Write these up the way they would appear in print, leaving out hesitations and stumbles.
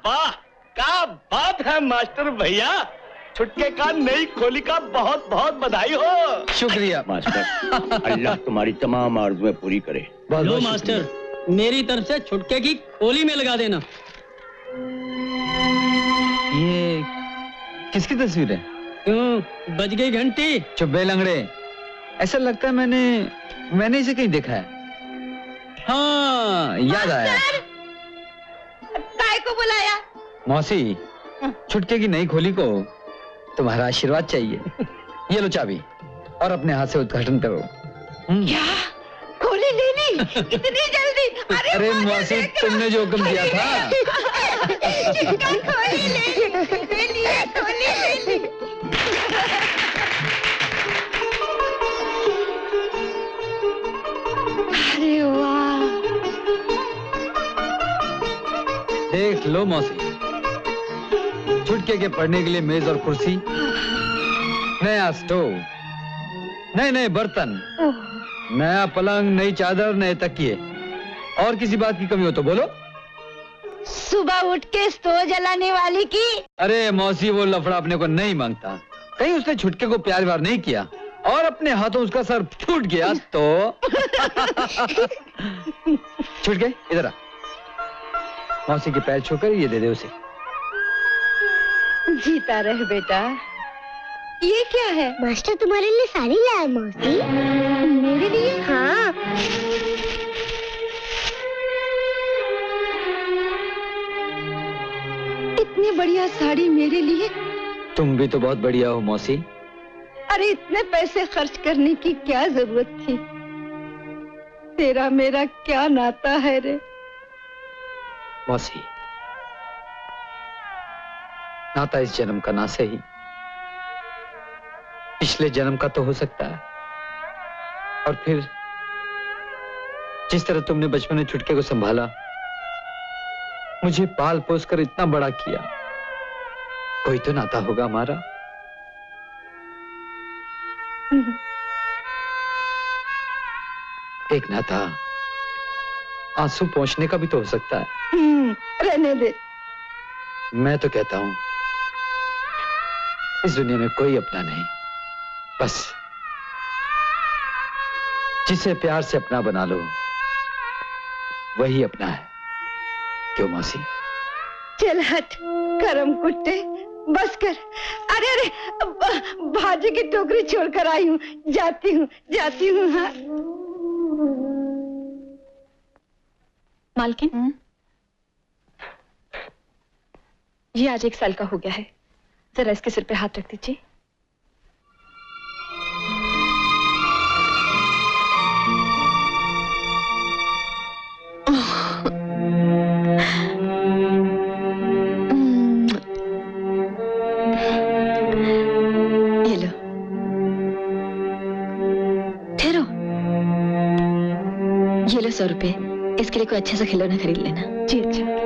वाह, क्या बात है मास्टर भैया। छुटके का नई खोली का बहुत बहुत बधाई हो। शुक्रिया मास्टर। अल्लाह तुम्हारी तमाम आरज़ुएं पूरी करे। लो मास्टर, मेरी तरफ से छुटके की खोली में लगा देना। ये किसकी तस्वीर है? क्यों, बज गई घंटी? चुप बे लंगड़े, ऐसा लगता है मैंने इसे कहीं देखा है। हाँ, याद आया। काय को बुलाया? मौसी, छुटके की नई खोली को तुम्हारा आशीर्वाद चाहिए। ये लो चाबी और अपने हाथ से उद्घाटन करो। क्या खोली ले ली इतनी जल्दी? अरे मौसी, तुमने जो हुक्म दिया था। खोली ले ली, खोली ले ली। अरे वाह, देख लो मौसी, छुटके के पढ़ने के लिए मेज और कुर्सी, नया स्टोव, नए नए बर्तन, नया पलंग, नई चादर, नए तकिए। और किसी बात की कमी हो तो बोलो। सुबह उठ के स्टोव जलाने वाली की। अरे मौसी, वो लफड़ा अपने को नहीं मांगता। कहीं उसने छुटके को प्यार व्यार नहीं किया और अपने हाथों उसका सर फूट गया तो। छुटके, इधर आ। मौसी के पैर छूकर ये दे दे उसे। जीता रहे बेटा। ये क्या है? मास्टर तुम्हारे लिए साड़ी लाया मौसी। मेरे लिए? हाँ। इतनी बढ़िया साड़ी मेरे लिए? तुम भी तो बहुत बढ़िया हो मौसी। अरे इतने पैसे खर्च करने की क्या जरूरत थी? तेरा मेरा क्या नाता है रे? मौसी, नाता इस जन्म का ना सही, पिछले जन्म का तो हो सकता है। और फिर जिस तरह तुमने बचपन में छुटके को संभाला, मुझे पाल पोस कर इतना बड़ा किया, कोई तो नाता होगा हमारा। एक नाता आंसू पहुंचने का भी तो हो सकता है। रहने दे। मैं तो कहता हूं, इस दुनिया में कोई अपना नहीं, बस जिसे प्यार से अपना बना लो वही अपना है। क्यों मौसी? चल हट करम कुत्ते, बस कर। अरे अरे, भाजी की टोकरी छोड़कर आई हूँ, जाती हूँ। हाँ मालकिन, ये आज 1 साल का हो गया है, जरा इसके सिर पे हाथ रख दीजिए। ये लो, ठहरो। ये लो 100 रुपए, इसके लिए कोई अच्छा सा खिलौना खरीद लेना। जी अच्छा।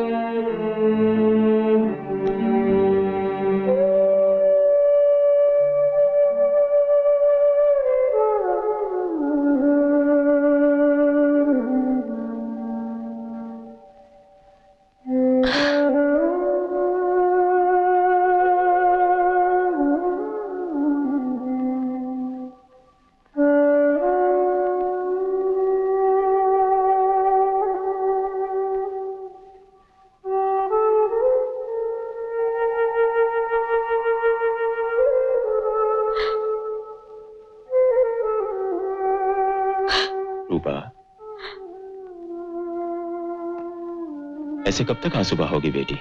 ऐसे कब तक आंसू बहाओगी बेटी?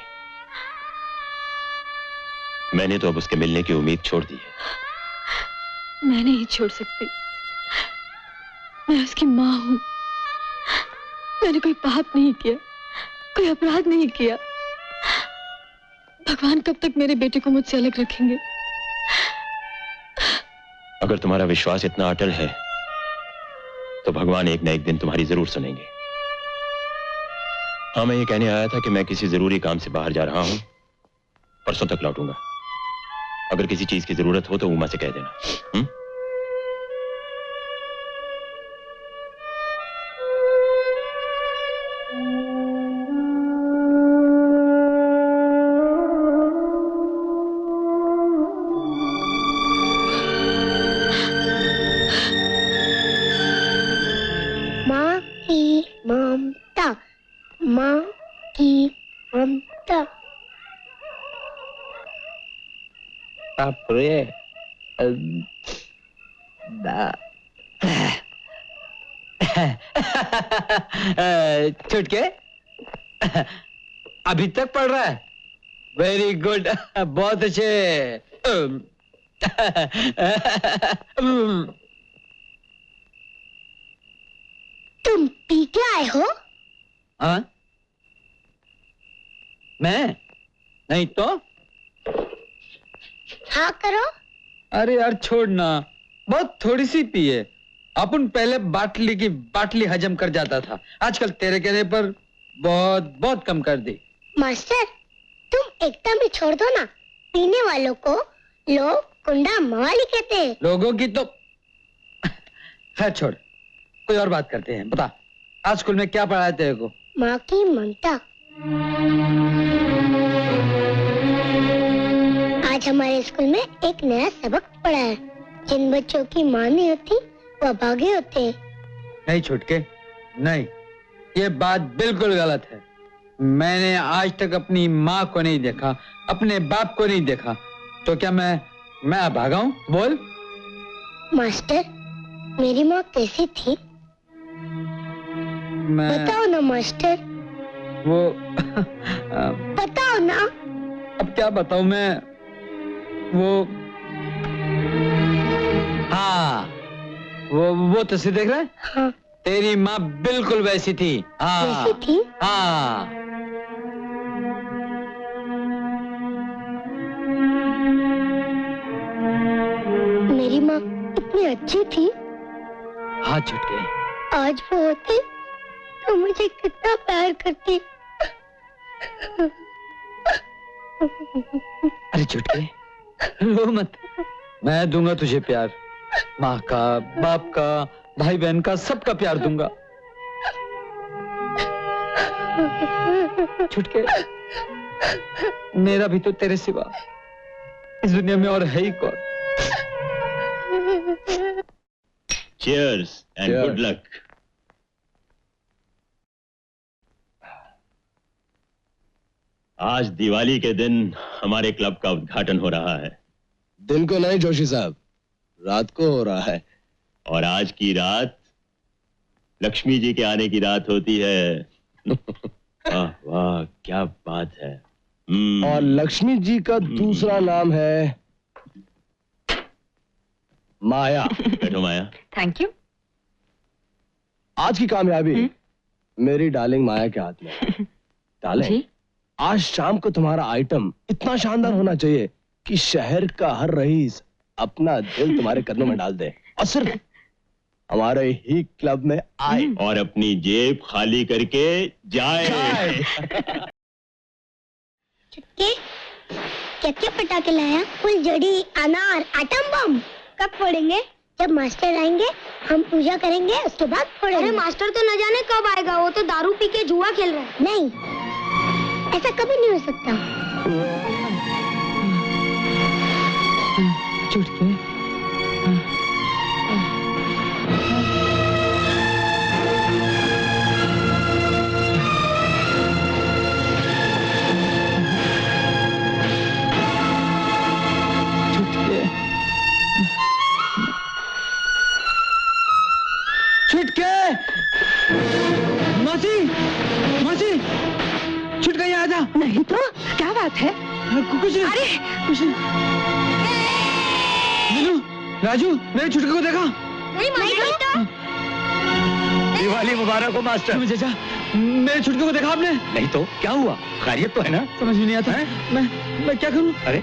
मैंने तो अब उसके मिलने की उम्मीद छोड़ दी है। मैं नहीं छोड़ सकती, मैं उसकी माँ हूँ। मैंने कोई पाप नहीं किया, कोई अपराध नहीं किया। भगवान कब तक मेरे बेटे को मुझसे अलग रखेंगे? अगर तुम्हारा विश्वास इतना अटल है तो भगवान एक न एक दिन तुम्हारी जरूर सुनेंगे। हाँ, मैं ये कहने आया था कि मैं किसी जरूरी काम से बाहर जा रहा हूं, परसों तक लौटूंगा। अगर किसी चीज की जरूरत हो तो उमा से कह देना। की ममता। बाप रे। छुटके अभी तक पढ़ रहा है? वेरी गुड, बहुत अच्छे। तुम पी के आए हो? हाँ? मैं नहीं तो? हाँ करो। अरे यार छोड़ना, बहुत थोड़ी सी पिए। अपन पहले बाटली की बाटली हजम कर जाता था, आजकल तेरे कहने पर बहुत बहुत कम कर दी। मास्टर तुम एकदम ही छोड़ दो ना, पीने वालों को लोग कुंडा मवाली कहते हैं। लोगों की तो खैर छोड़, कोई और बात करते हैं। बता, आज स्कूल में क्या पढ़ाया तेरे को? माँ की ममता। आज हमारे स्कूल में एक नया सबक पढ़ा है। जिन बच्चों की माँ नहीं होती वो भागे होते हैं। नहीं छुटके, नहीं, ये बात बिल्कुल गलत है। मैंने आज तक अपनी माँ को नहीं देखा, अपने बाप को नहीं देखा, तो क्या मैं भागा हूँ? बोल। मास्टर मेरी माँ कैसी थी? बताओ ना मास्टर। वो बताओ ना। अब क्या बताऊं मैं? वो हाँ, वो तस्वीर देख रहा है? हाँ। तेरी माँ बिल्कुल वैसी थी। हाँ वैसी थी? हाँ। मेरी माँ इतनी अच्छी थी। हाँ छुटके, आज वो होती तो मुझे कितना प्यार करती। अरे छुटके, रो मत, मैं दूंगा तुझे प्यार। माँ का, बाप का, भाई बहन का, सबका प्यार दूंगा। छुटके, मेरा भी तो तेरे सिवा इस दुनिया में और है ही कौन? Cheers and Cheers. good luck. आज दिवाली के दिन हमारे क्लब का उद्घाटन हो रहा है। दिन को नहीं जोशी साहब, रात को हो रहा है। और आज की रात लक्ष्मी जी के आने की रात होती है। वाह वाह, क्या बात है। और लक्ष्मी जी का दूसरा नाम है माया। बैठो माया। Thank you. आज की कामयाबी मेरी डार्लिंग माया के हाथ में है। डार्लिंग, आज शाम को तुम्हारा आइटम इतना शानदार होना चाहिए कि शहर का हर रईस अपना दिल तुम्हारे कदमों में डाल दे और सिर्फ हमारे ही क्लब में आए और अपनी जेब खाली करके जाए। चुटके क्या पटाखे लाया? फुलझड़ी, अनार, आटम बम। कब फोड़ेंगे? जब मास्टर आएंगे हम पूजा करेंगे, उसके बाद फोड़ेंगे। अरे मास्टर तो न जाने कब आएगा, वो तो दारू पी के जुआ खेल रहा है। नहीं, ऐसा कभी नहीं हो सकता। छुटके, छुटके, मौसी, मौसी, छुटके यहाँ आ जा। नहीं तो क्या बात है? कुछ नहीं। अरे कुछ नहीं। मीनू, राजू, मेरे छुटके को देखा? नहीं मास्टर। दिवाली मुबारक हो मास्टर। चाचा, मेरे छुटके को देखा आपने? नहीं तो क्या हुआ? खैरियत तो है ना? समझ में नहीं आता है? मैं क्या करूं? अरे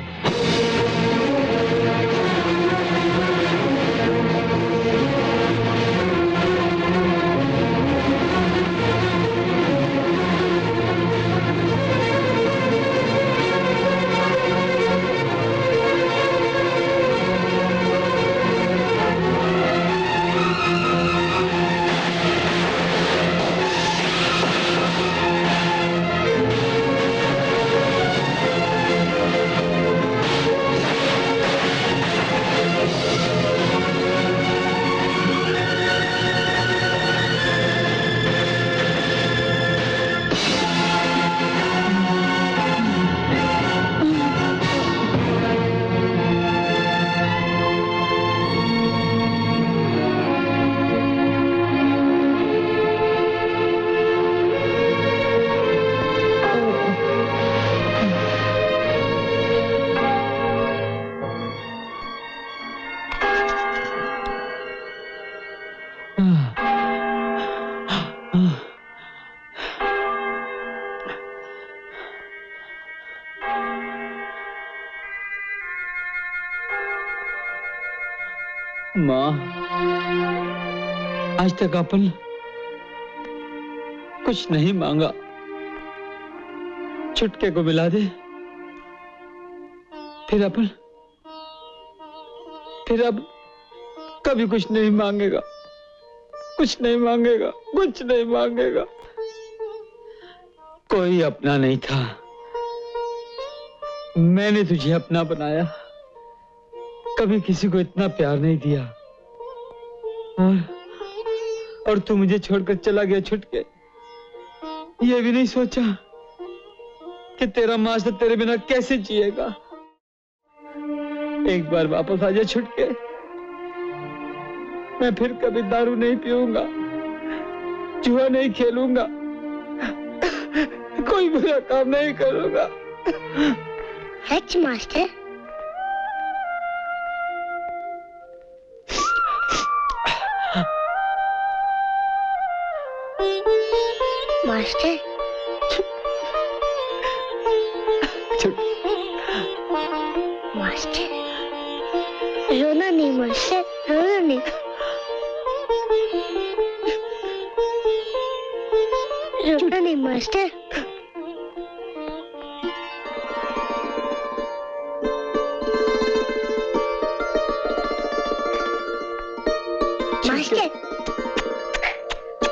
माँ, आज तक अपन कुछ नहीं मांगा, छुटके को मिला दे, फिर अब कभी कुछ नहीं मांगेगा, कुछ नहीं मांगेगा, कुछ नहीं मांगेगा। कोई अपना नहीं था, मैंने तुझे अपना बनाया, कभी किसी को इतना प्यार नहीं दिया, और तू मुझे छोड़कर चला गया छुटके। ये भी नहीं सोचा कि तेरा मास्टर तेरे बिना कैसे जिएगा। एक बार वापस आ जा छुटके, मैं फिर कभी दारू नहीं पीऊंगा, जुआ नहीं खेलूंगा, कोई बुरा काम नहीं करूंगा। सच मास्टर? मास्टर? मास्टर रोना नहीं, मास्टर रोना नहीं, रोना नहीं मास्टर। मास्टर,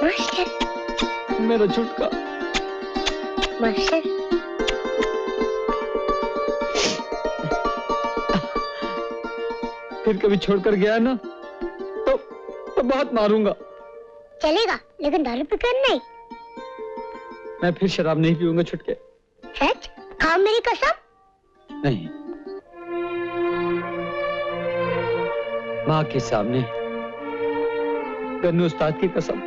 मास्टर मेरा छुटका। मास्टर फिर कभी छोड़कर गया ना तो बहुत मारूंगा। चलेगा, लेकिन दारू पीकर नहीं। मैं फिर शराब नहीं पीऊंगा छुटके। सच? खाओ मेरी कसम। नहीं, माँ के सामने गन्नू उस्ताद की कसम,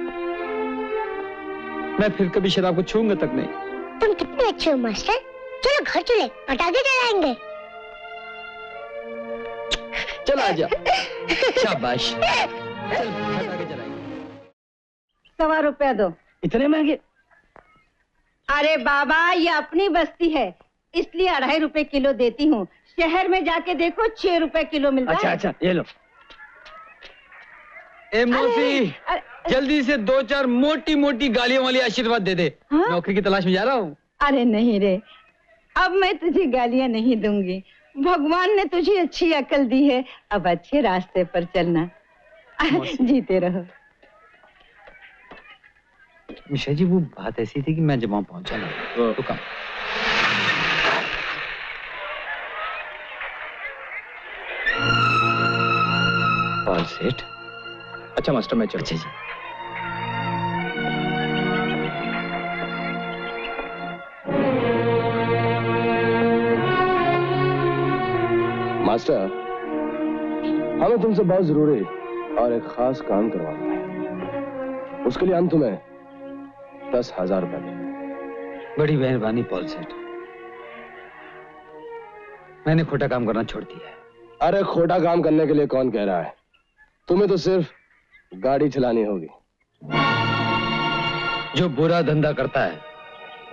मैं फिर कभी शराब को छूंगा तक नहीं। तुम कितने अच्छे हो मास्टर। चलो घर चले, पटाखे जलाएंगे। चल आजा। शाबाश, चल पटाखे जलाएंगे। 1.25 रुपया दो। इतने महंगे? अरे बाबा, ये अपनी बस्ती है, इसलिए 2.5 रुपए किलो देती हूँ। शहर में जाके देखो 6 रुपए किलो मिलता है। अच्छा, ये लो। ए मौसी, जल्दी से 2-4 मोटी मोटी गालियों वाली आशीर्वाद दे दे। हाँ? नौकरी की तलाश में जा रहा हूँ। अरे नहीं रे, अब मैं तुझे गालियां नहीं दूंगी। भगवान ने तुझे अच्छी अकल दी है, अब अच्छे रास्ते पर चलना। जीते रहो। मिश्रा जी, वो बात ऐसी थी कि मैं जब वहां पहुंचा ना तो कम। पाल सेठ। अच्छा मास्टर, मैं चलूं। अच्छा जी। मास्टर, हमें तुमसे बहुत जरूरी और एक खास काम करवाना है। उसके लिए हम तुम्हें 10,000 रुपए देंगे। बड़ी मेहरबानी पॉल सेठ, मैंने खोटा काम करना छोड़ दिया है। अरे खोटा काम करने के लिए कौन कह रहा है? तुम्हें तो सिर्फ गाड़ी चलानी होगी। जो बुरा धंधा करता है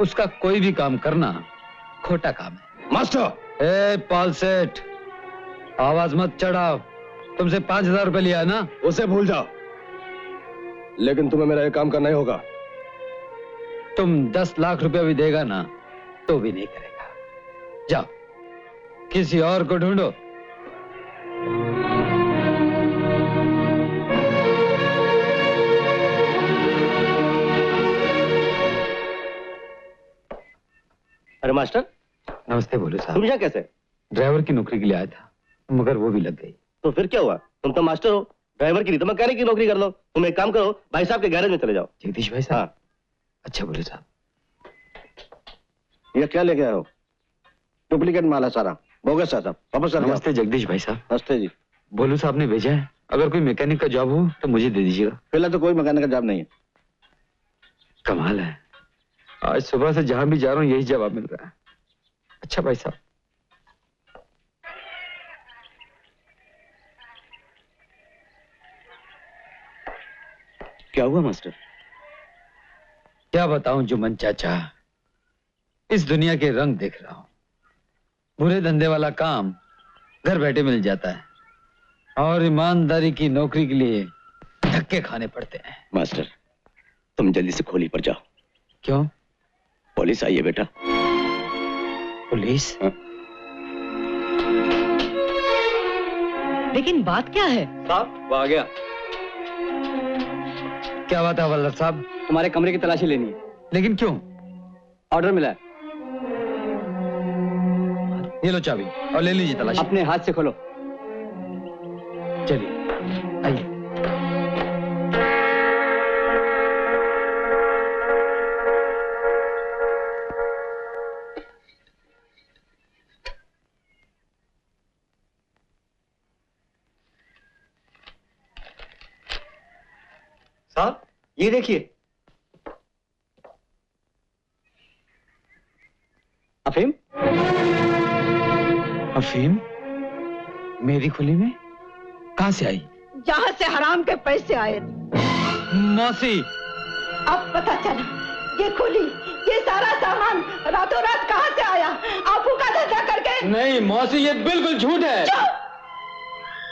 उसका कोई भी काम करना खोटा काम है। मास्टर! ए पॉल सेठ, आवाज मत चढ़ाओ। तुमसे 5,000 रुपए लिया है ना? उसे भूल जाओ, लेकिन तुम्हें मेरा ये काम करना ही होगा। तुम 10 लाख रुपए भी देगा ना तो भी नहीं करेगा। जाओ, किसी और को ढूंढो। अरे मास्टर, नमस्ते। बोलो साहब। तुम यहाँ कैसे? ड्राइवर की नौकरी के लिए आया था, मगर वो भी लग गई। तो फिर क्या हुआ? तुम तो मास्टर हो, ड्राइवर की नहीं तो मैकेनिक की नौकरी कर लो। तुम एक काम करो, भाई साहब के गैरेज में चले जाओ। जगदीश भाई साहब? हाँ। अच्छा बोले साहब। ये क्या लेके आए हो? डुप्लीकेट माल है सारा, बोगस है सब। वापस चले जाओ। नमस्ते जगदीश भाई साहब। नमस्ते जी। बोलू साहब ने भेजा है, अगर कोई मैकेनिक का जॉब हो तो मुझे दे दीजिएगा। फिलहाल तो कोई मैकेनिक का जॉब नहीं है। कमाल है, आज सुबह से जहां भी जा रहा हूँ यही जवाब मिल रहा है। अच्छा भाई साहब। क्या हुआ मास्टर? क्या बताऊं जुम्मन चाचा, इस दुनिया के रंग देख रहा हूं। बुरे धंधे वाला काम घर बैठे मिल जाता है और ईमानदारी की नौकरी के लिए धक्के खाने पड़ते हैं। मास्टर, तुम जल्दी से खोली पर जाओ। क्यों? पुलिस आई है बेटा। पुलिस? हाँ। लेकिन बात क्या है? साहब वो आ गया। क्या बात है हवलदार साहब? तुम्हारे कमरे की तलाशी लेनी है। लेकिन क्यों? ऑर्डर मिला है। ये लो चाबी और ले लीजिए तलाशी। अपने हाथ से खोलो। चलिए आइए। साहब ये देखिए, अफीम। अफीम मेरी खुली में कहां से आई? जहाँ से हराम के पैसे आए थे। मौसी, अब पता चला ये खुली, ये सारा सामान रातों रात कहाँ से आया? आपू का धंधा करके। नहीं मौसी, ये बिल्कुल झूठ है।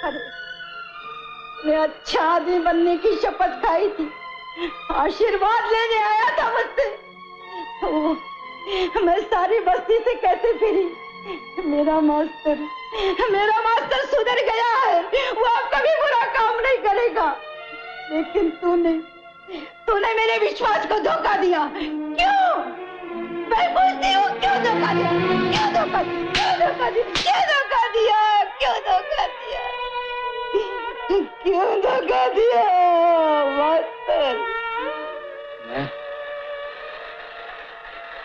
अरे, मैं अच्छा आदमी बनने की शपथ खाई थी, आशीर्वाद लेने आया था मुझसे। मैं सारी बस्ती से कैसे फिरी। मेरा मास्टर सुधर गया है, वो अब कभी बुरा काम नहीं करेगा। लेकिन तूने मेरे विश्वास को धोखा दिया। क्यों? मैं पूछती हूँ, क्यों धोखा दिया? क्यों धोखा दिया? क्यों धोखा दिया? क्यों धोखा दिया? क्यों धोखा दिया? क्यों धोखा दिया मास्टर?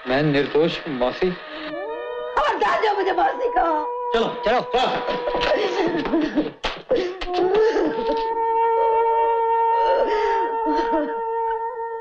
मैं निर्दोष हूँ मौसी। और जो मुझे मौसी कहा। चलो चलो चलो।